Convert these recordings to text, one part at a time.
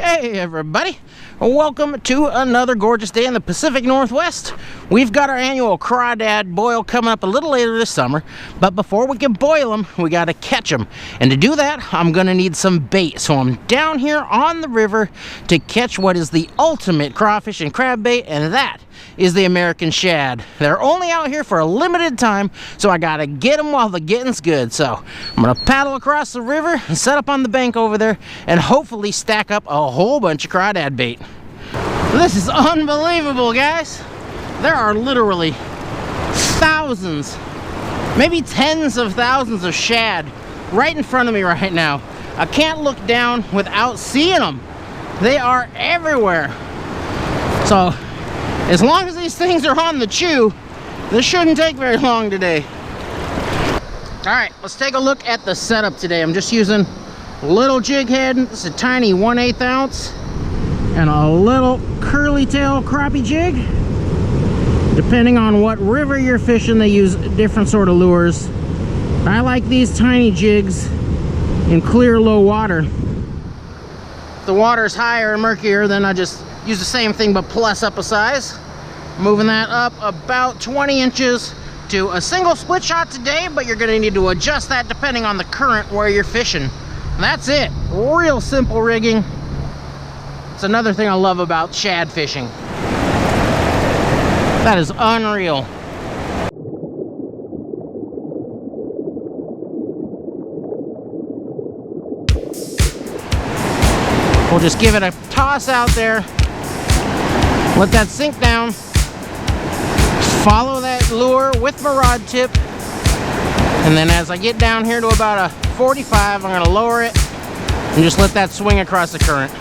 Hey everybody, welcome to another gorgeous day in the Pacific Northwest. We've got our annual crawdad boil coming up a little later this summer, but before we can boil them, we got to catch them. And to do that, I'm going to need some bait. So I'm down here on the river to catch what is the ultimate crawfish and crab bait, and that is the American shad. They're only out here for a limited time, so I gotta get them while the getting's good. So I'm gonna paddle across the river and set up on the bank over there and hopefully stack up a whole bunch of crawdad bait. This is unbelievable, guys. There are literally thousands, maybe tens of thousands of shad right in front of me right now. I can't look down without seeing them. They are everywhere. So as long as these things are on the chew, this shouldn't take very long today. All right, let's take a look at the setup today. I'm just using a little jig head. This is a tiny 1/8 ounce and a little curly tail crappie jig. Depending on what river you're fishing, they use different sort of lures. I like these tiny jigs in clear, low water. If the water's higher and murkier, then I just use the same thing but plus up a size. Moving that up about 20 inches to a single split shot today, but you're gonna need to adjust that depending on the current where you're fishing. And that's it. Real simple rigging. It's another thing I love about shad fishing. That is unreal. We'll just give it a toss out there. Let that sink down. Follow that lure with my rod tip. And then as I get down here to about a 45, I'm gonna lower it and just let that swing across the current.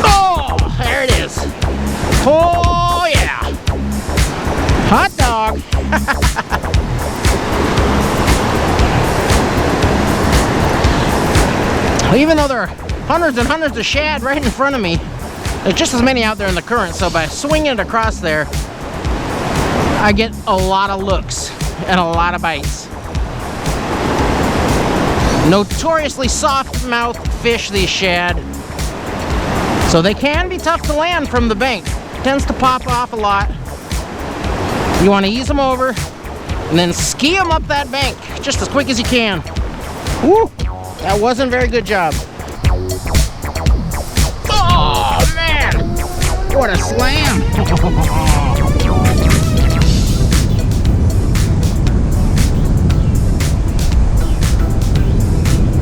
Oh, there it is. Oh yeah. Hot dog. Even though there are hundreds and hundreds of shad right in front of me, there's just as many out there in the current, so by swinging it across there, I get a lot of looks and a lot of bites. Notoriously soft-mouthed fish, these shad, so they can be tough to land from the bank. Tends to pop off a lot. You want to ease them over and then ski them up that bank just as quick as you can. Woo! That wasn't a very good job. Oh man! What a slam!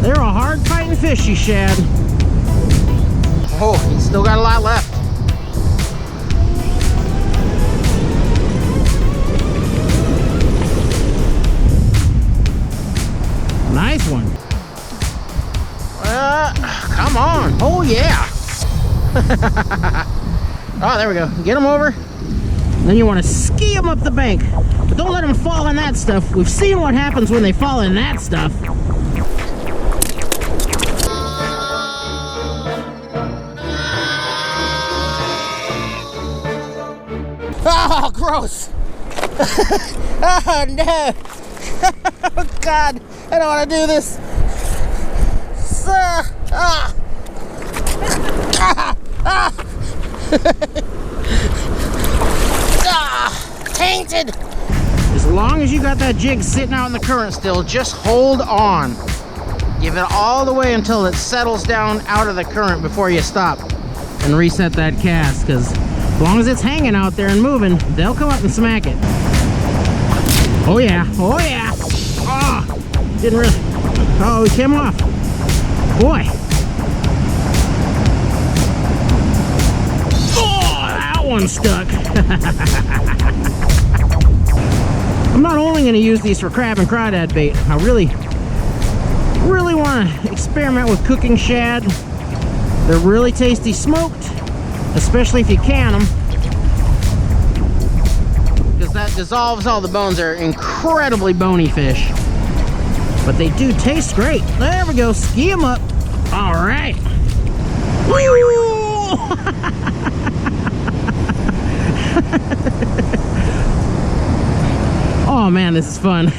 They're a hard fighting fishy shad. Oh, he's still got a lot left. Nice one. Come on. Oh yeah. Oh, there we go. Get them over. Then you want to ski them up the bank, but don't let them fall in that stuff. We've seen what happens when they fall in that stuff. Oh, gross. Oh no. Oh God, I don't want to do this. Tainted. As long as you got that jig sitting out in the current still, just hold on. Give it all the way until it settles down out of the current before you stop and reset that cast, because as long as it's hanging out there and moving, they'll come up and smack it. Oh yeah, oh yeah. Oh, didn't really. Oh, he came off. Boy. Oh, that one stuck. I'm not only going to use these for crab and crawdad bait. I really want to experiment with cooking shad. They're really tasty smoked, especially if you can them, because that dissolves all the bones. They're incredibly bony fish, but they do taste great. There we go. Ski them up. All right. Oh man, this is fun.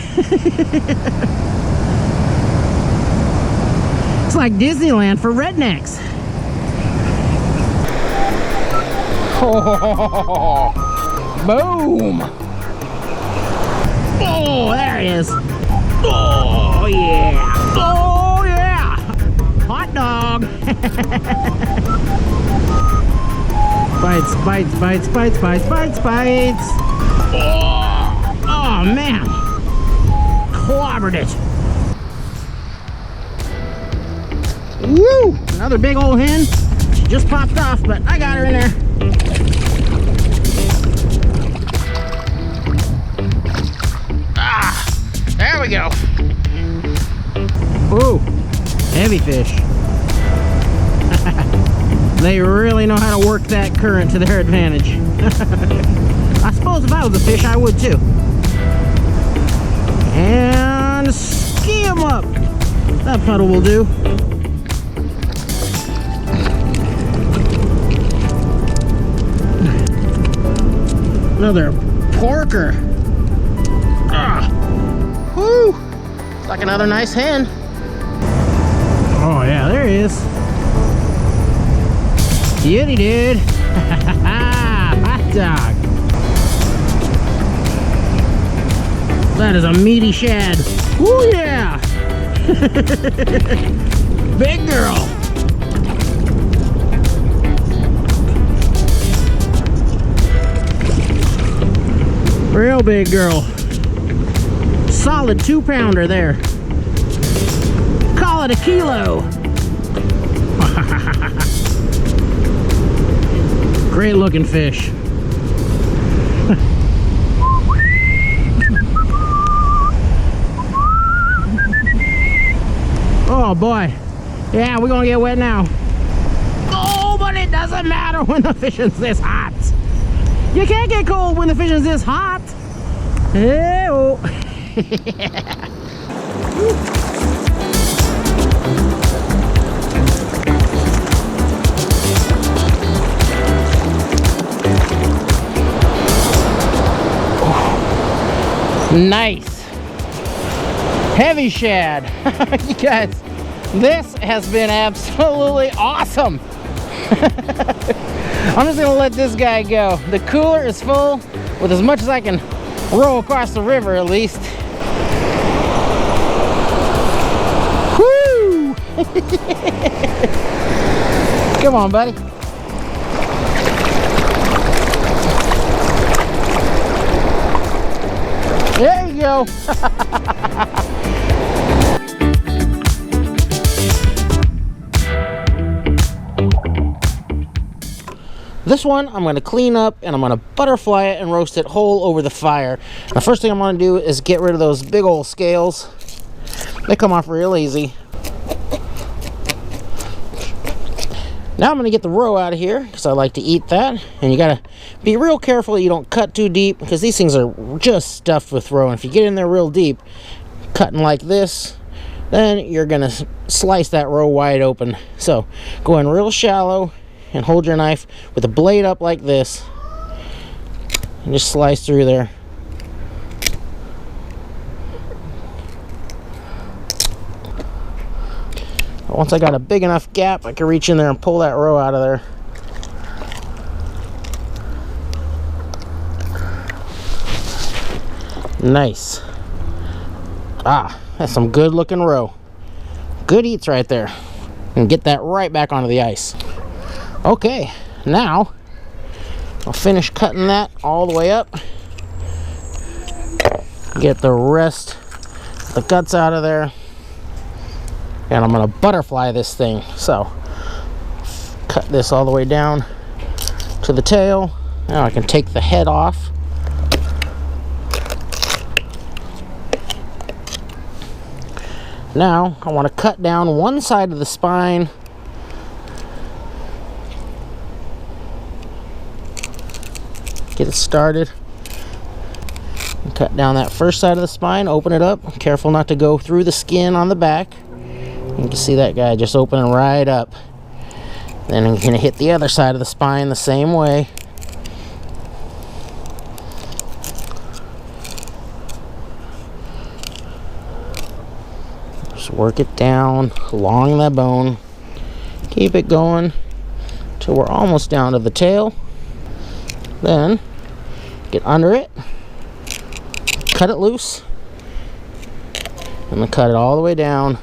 It's like Disneyland for rednecks. Oh, boom! Oh, there it is. Oh, yeah. Oh, yeah. Hot dog. Bites, bites, bites, bites, bites, bites, bites. Oh, man. Clobbered it. Woo! Another big old hen. She just popped off, but I got her in there. There we go. Ooh, heavy fish. They really know how to work that current to their advantage. I suppose if I was a fish, I would too. And ski 'em up. That puddle will do. Another porker. Woo! It's like another nice hen. Oh yeah, there he is. Beauty dude. Hot dog. That is a meaty shad. Woo yeah! Big girl. Real big girl. Solid 2-pounder there. Call it a kilo. Great looking fish. Oh boy. Yeah, we're gonna get wet now. Oh, but it doesn't matter when the fishing's this hot. You can't get cold when the fishing's this hot. Hey-oh. Nice. Heavy shad. You guys, this has been absolutely awesome. I'm just gonna let this guy go. The cooler is full with as much as I can row across the river at least. Woo! Come on, buddy. There you go. This one I'm going to clean up and I'm going to butterfly it and roast it whole over the fire. The first thing I'm going to do is get rid of those big old scales. They come off real easy. Now I'm going to get the roe out of here because I like to eat that. And you got to be real careful you don't cut too deep because these things are just stuffed with roe. And if you get in there real deep, cutting like this, then you're going to slice that roe wide open. So go in real shallow and hold your knife with the blade up like this and just slice through there. Once I got a big enough gap, I can reach in there and pull that roe out of there. Nice. Ah, that's some good looking roe. Good eats right there. And get that right back onto the ice. Okay, now I'll finish cutting that all the way up. Get the rest of the guts out of there. And I'm going to butterfly this thing. So, cut this all the way down to the tail. Now I can take the head off. Now, I want to cut down one side of the spine. Get it started. And cut down that first side of the spine, open it up. Careful not to go through the skin on the back. You can see that guy just opening right up. Then I'm going to hit the other side of the spine the same way. Just Work it down along that bone. Keep it going till we're almost down to the tail. Then get under it, cut it loose, and then cut it all the way down.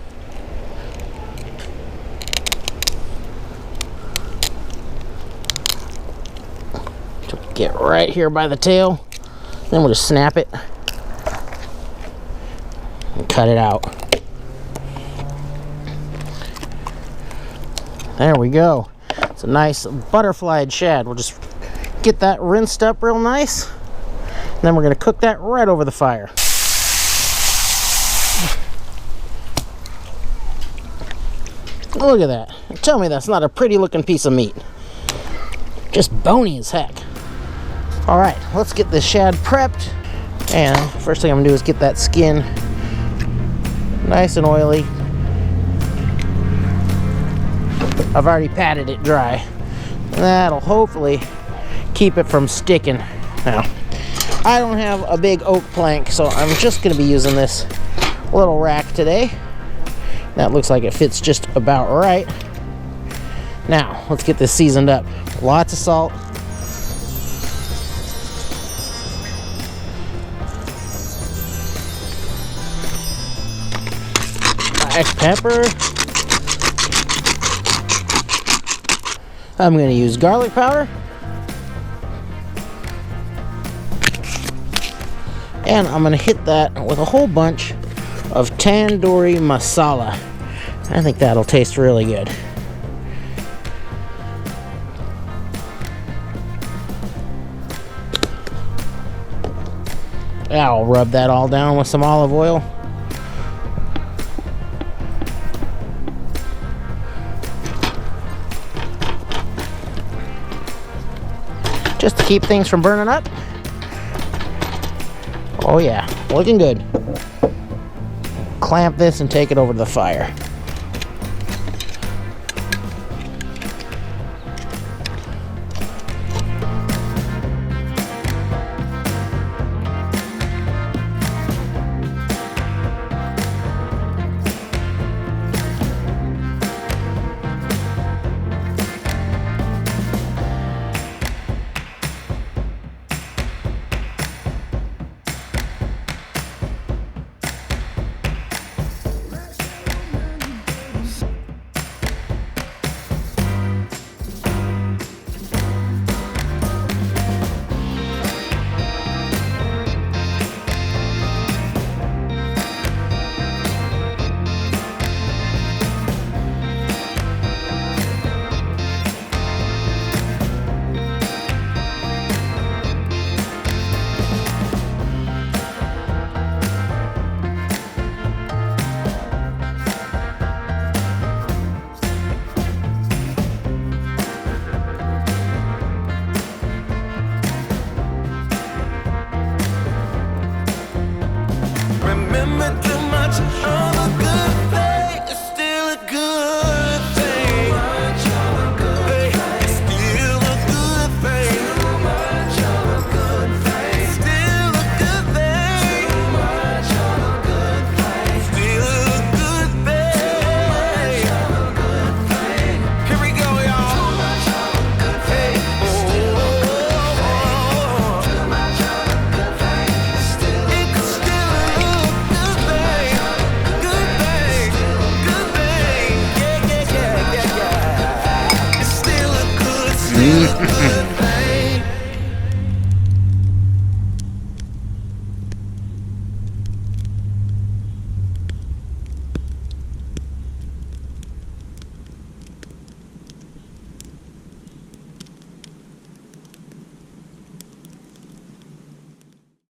Get right here by the tail. Then we'll just snap it and cut it out. There we go. It's a nice butterflied shad. We'll just get that rinsed up real nice. And then we're going to cook that right over the fire. Look at that. Tell me that's not a pretty looking piece of meat. Just bony as heck. Alright, let's get this shad prepped. And first thing I'm going to do is get that skin nice and oily. I've already patted it dry. That'll hopefully keep it from sticking. Now, I don't have a big oak plank, so I'm just going to be using this little rack today. That looks like it fits just about right. Now, let's get this seasoned up. Lots of salt. Black pepper. I'm going to use garlic powder. And I'm going to hit that with a whole bunch of tandoori masala. I think that'll taste really good. I'll rub that all down with some olive oil. Just to keep things from burning up. Oh yeah, looking good. Clamp this and take it over to the fire.